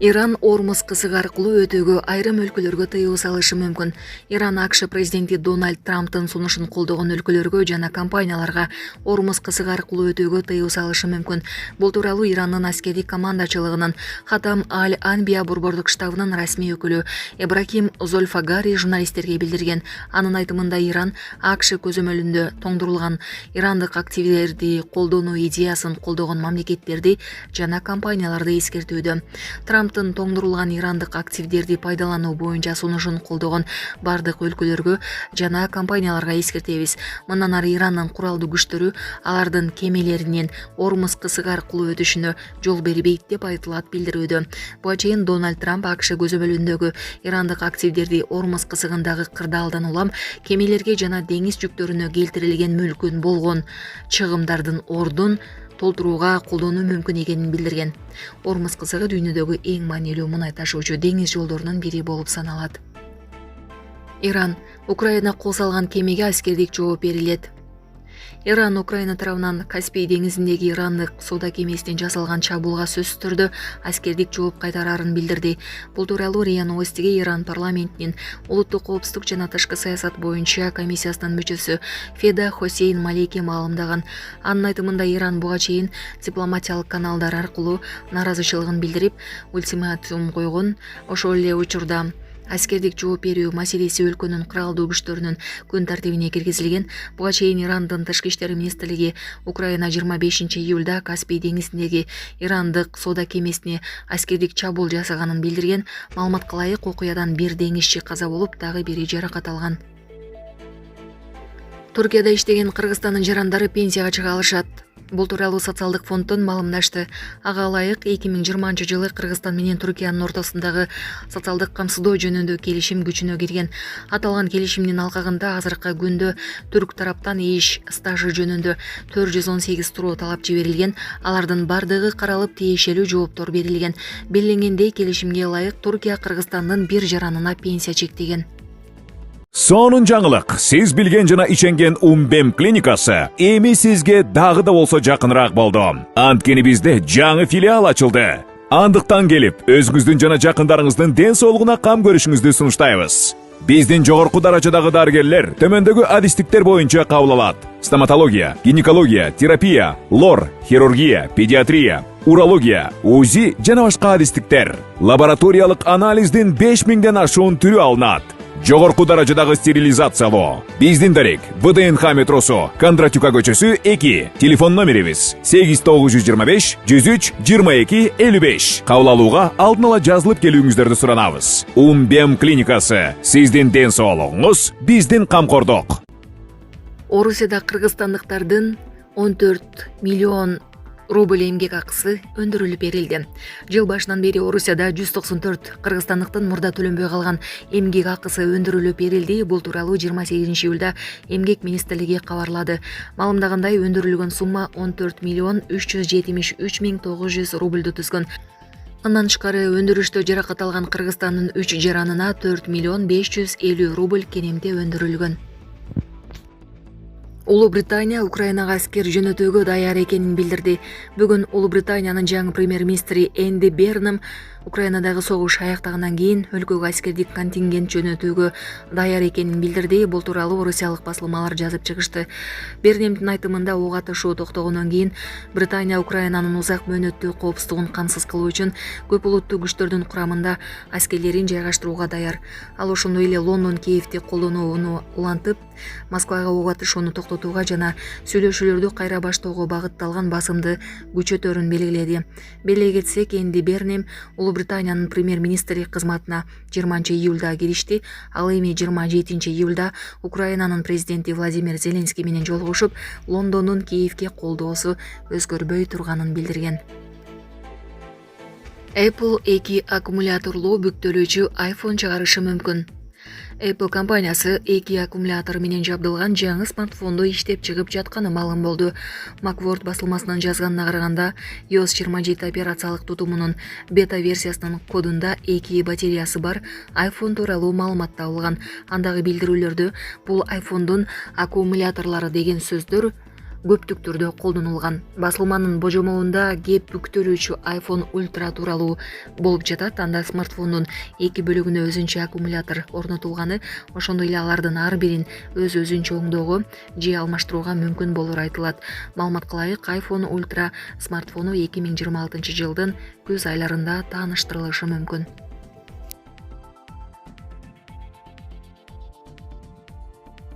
Иран Ормуз кызыгы аркылуу өтүүгө айрым өлкөлөргө тыюу салышы мүмкүн. Иран АКШ президенти Дональд Трамптын сунушун колдогон өлкөлөргө жана компанияларга Ормуз кызыгы аркылуу өтүүгө тыюу салышы мүмкүн. Бул тууралуу Ирандын аскердик командачылыгынын Хатам Аль-Анбия борбордук штабынын расмий өкүлү Ибрахим Зольфагари журналисттерге билдирген. Анын айтымында Иран АКШ көзөмөлүндө тоңдурулган ирандык активдерди колдонуу идеясын колдогон мамлекеттерди жана компанияларды эскертүүдө. Трамптын тоңдурулган ирандык активдерди пайдалануу боюнча сунушун колдогон бардык өлкөлөргө жана компанияларга эскертебиз. Мындан ары Ирандын куралдуу күчтөрү алардын кемелеринин Ормуз кызыгы аркылуу өтүшүнө жол бербейт деп айтылат билдирүүдө. Буга чейин Дональд Трамп АКШ көзөмөлүндөгү ирандык активдерди Ормуз кызыгындагы кырдаалдан улам кемелерге жана деңиз жүктөрүнө келтирилген мүлкүн болгон чыгымдардын ордун толтурууга колдонуу мүмкүн экенин билдирген. Ормуз кызыгы дүйнөдөгү эң маанилүү мунай ташуучу деңиз жолдорунун бири болуп саналат. Иран Украина кол салган кемеге аскердик жооп берилет. Иран Украина тарабынан Каспий деңизиндеги ирандык соода кемесине жасалган чабуулга сөзсүз түрдө аскердик жооп кайтарарын билдирди. Бул тууралуу РИА Новостиге Иран парламентинин улуттук коопсуздук жана тышкы саясат боюнча комиссиясынын мүчөсү Феда Хосейн Малики маалымдаган. Анын айтымында Иран буга чейин дипломатиялык каналдар аркылуу нааразычылыгын билдирип, ультиматум койгон. Ошол эле учурда аскердик жооп берүү маселеси өлкөнүн куралдуу күчтөрүнүн күн тартибине киргизилген. Буга чейин Ирандын тышкы иштер министрлиги Украина 25 июлда Каспий деңизиндеги ирандык соода кемесине аскердик чабуул жасаганын билдирген. Маалыматка ылайык, окуядан бир деңизчи каза болуп, дагы бири жаракат алган. Туркияда иштеген Кыргызстандын жарандары пенсияга чыга алышат. Бул тууралуу социалдык фонддон маалымдашты. Ага ылайык 2020 жылы Кыргызстан менен Түркиянын ортосундагы социалдык камсыздоо жөнүндө келишим күчүнө кирген. Аталган келишимдин алкагында азыркы күндө түрк тараптан иш стажы жөнүндө 418 суроо талап жиберилген. Алардын бардыгы каралып, тиешелүү жооптор берилген. Белгиленгендей, келишимге ылайык Туркия Кыргызстандын бир жаранына пенсия чектеген. Сонун жаңылык, сиз билген жана иченген Умбем клиникасы эми сизге дагы да болсо жакыныраак болду. Анткени бизде жаңы филиал ачылды. Андыктан келип, өзүңүздүн жана жакындарыңыздын ден соолугуна кам көрүшүңүздү сунуштайбыз. Биздин жогорку даражадагы дарыгерлер төмөндөгү адистиктер боюнча кабыл алат: стоматология, гинекология, терапия, лор, хирургия, педиатрия, урология, УЗИ жана башка адистиктер. Лабораториялык анализдин 5000ден ашуун түрү алынат. Жогорку даражадагы стерилизациялоо. Биздин дарек ВДНХ метросу, Кондратюка көчөсү 2. Телефон номерибиз 8925 103 22 55. Кабыл алууга алдын ала жазылып келүүңүздөрдү суранабыз. Умбем клиникасы. Сиздин ден соолугуңуз, биздин камкордук. Орусияда кыргызстандыктардын 14 миллион рубль эмгек акысы өндүрүлүп берилди. Жыл башынан бери Орусияда 194 кыргызстандыктын мурда төлөнбөй калган эмгек акысы өндүрүлүп берилди. Бул тууралуу 28 июлда эмгек министрлиги кабарлады. Маалымдагандай, өндүрүлгөн сумма 14 миллион 373 миң 900 рубльду түзгөн. Андан тышкары өндүрүштө жаракат алган Кыргызстандын 3 жаранына 4 миллион 550 рубль кенемде өндүрүлгөн. Улуу Британия Украинага аскер жөнөтүүгө даяр экенин билдирди. Бүгүн Улуу Британиянын жаңы премьер-министри Энди Бернем Украинадагы согуш аяктагандан кийин өлкөгө аскердик контингент жөнөтүүгө даяр экенин билдирди. Бул тууралуу орусиялык басылмалар жазып чыгышты. Бернемдин айтымында, ок атышуу токтогондон кийин Британия Украинанын узак мөөнөттүү коопсуздугун камсыз кылуу үчүн көп улуттуу күчтөрдүн курамында аскерлерин жайгаштырууга даяр. Ал ошондой эле Лондон Киевди колдонууну улантып, Москвага ок атышууну токтотууга жана сүйлөшүүлөрдү кайра баштоого багытталган басымды күчөтөрүн белгиледи. Беле кетсек, Энди Бернем Улуу Британиянын премьер-министри кызматына 20 июлда киришти. Ал эми 27 июлда Украинанын президенти Владимир Зеленский менен жолугушуп, Лондондун Киевге колдоосу өзгөрбөй турганын билдирген. Apple 2 аккумуляторлуу бүктөлүүчү iPhone чыгарышы мүмкүн. Apple компаниясы 2 аккумулятор менен жабдылган жаңы смартфонду иштеп чыгып жатканы маалым болду. Macworld басылмасынын жазганына караганда, iOS 27 операциялык тутумунун бета версиясынын кодунда 2 батареясы бар iPhone тууралуу маалымат табылган. Андагы билдирүүлөрдө бул iPhone'дун аккумуляторлору деген сөздөр көптүк түрдө колдонулган. Басылманын божомолунда кеп бүктөлүүчү iPhone Ultra тууралуу болуп жатат. Анда смартфондун эки бөлүгүнө өзүнчө аккумулятор орнотулганы, ошондой эле алардын ар бирин өзүнчө оңдоого же алмаштырууга мүмкүн болору айтылат. Маалыматка ылайык, iPhone Ultra смартфону 2026 жылдын күз айларында тааныштырылышы мүмкүн.